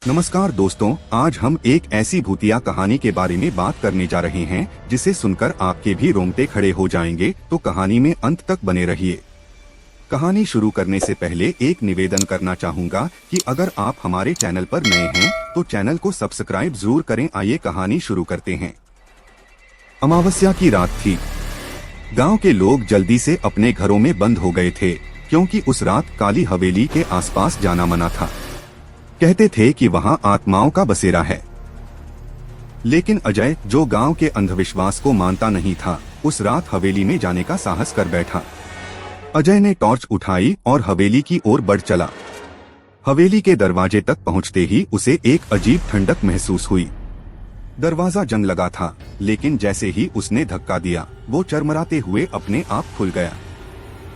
नमस्कार दोस्तों, आज हम एक ऐसी भूतिया कहानी के बारे में बात करने जा रहे हैं जिसे सुनकर आपके भी रोंगटे खड़े हो जाएंगे। तो कहानी में अंत तक बने रहिए। कहानी शुरू करने से पहले एक निवेदन करना चाहूँगा कि अगर आप हमारे चैनल पर नए हैं तो चैनल को सब्सक्राइब जरूर करें। आइए कहानी शुरू करते हैं। अमावस्या की रात थी। गाँव के लोग जल्दी से अपने घरों में बंद हो गए थे क्योंकि उस रात काली हवेली के आसपास जाना मना था। कहते थे कि वहां आत्माओं का बसेरा है। लेकिन अजय, जो गांव के अंधविश्वास को मानता नहीं था, उस रात हवेली में जाने का साहस कर बैठा। अजय ने टॉर्च उठाई और हवेली की ओर बढ़ चला। हवेली के दरवाजे तक पहुंचते ही उसे एक अजीब ठंडक महसूस हुई। दरवाजा जंग लगा था, लेकिन जैसे ही उसने धक्का दिया, वो चरमराते हुए अपने आप खुल गया।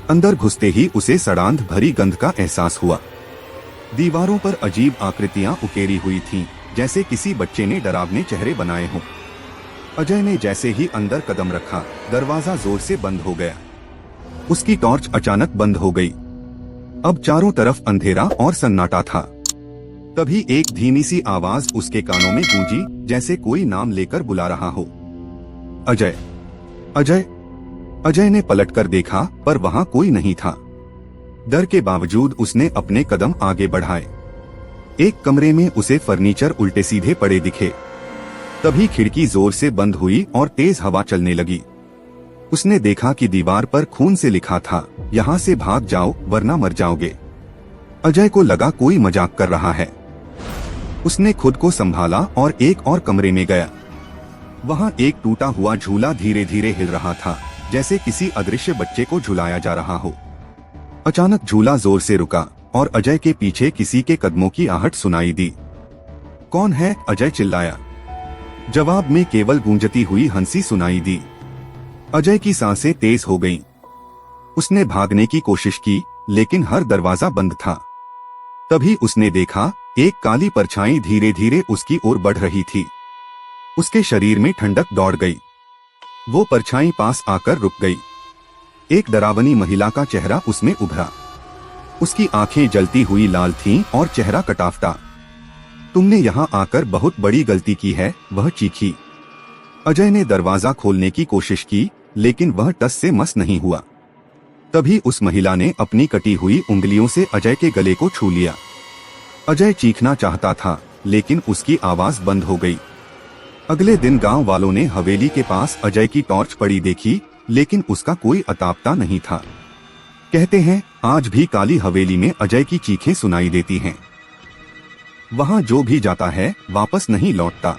अंदर घुसते ही उसे सड़ांध भरी गंध का एहसास हुआ। दीवारों पर अजीब आकृतियां उकेरी हुई थीं, जैसे किसी बच्चे ने डरावने चेहरे बनाए हों। अजय ने जैसे ही अंदर कदम रखा, दरवाजा जोर से बंद हो गया। उसकी टॉर्च अचानक बंद हो गई। अब चारों तरफ अंधेरा और सन्नाटा था। तभी एक धीमी सी आवाज उसके कानों में गूंजी, जैसे कोई नाम लेकर बुला रहा हो। अजय, अजय। अजय ने पलटकर देखा, पर वहां कोई नहीं था। डर के बावजूद उसने अपने कदम आगे बढ़ाए। एक कमरे में उसे फर्नीचर उल्टे सीधे पड़े दिखे। तभी खिड़की जोर से बंद हुई और तेज हवा चलने लगी। उसने देखा कि दीवार पर खून से लिखा था, यहाँ से भाग जाओ वरना मर जाओगे। अजय को लगा कोई मजाक कर रहा है। उसने खुद को संभाला और एक और कमरे में गया। वहाँ एक टूटा हुआ झूला धीरे धीरे हिल रहा था, जैसे किसी अदृश्य बच्चे को झुलाया जा रहा हो। अचानक झूला जोर से रुका और अजय के पीछे किसी के कदमों की आहट सुनाई दी। कौन है? अजय चिल्लाया। जवाब में केवल गूंजती हुई हंसी सुनाई दी। अजय की सांसें तेज हो गईं। उसने भागने की कोशिश की, लेकिन हर दरवाजा बंद था। तभी उसने देखा, एक काली परछाई धीरे धीरे उसकी ओर बढ़ रही थी। उसके शरीर में ठंडक दौड़ गई। वो परछाई पास आकर रुक गई। एक डरावनी महिला का चेहरा उसमें उभरा। उसकी आंखें जलती हुई लाल थीं और चेहरा कटाफटा। तुमने यहाँ आकर बहुत बड़ी गलती की है, वह चीखी। अजय ने दरवाजा खोलने की कोशिश की, लेकिन वह टस से मस नहीं हुआ। तभी उस महिला ने अपनी कटी हुई उंगलियों से अजय के गले को छू लिया। अजय चीखना चाहता था, लेकिन उसकी आवाज बंद हो गई। अगले दिन गांव वालों ने हवेली के पास अजय की टॉर्च पड़ी देखी, लेकिन उसका कोई अतापता नहीं था। कहते हैं, आज भी काली हवेली में अजय की चीखें सुनाई देती हैं। वहां जो भी जाता है, वापस नहीं लौटता।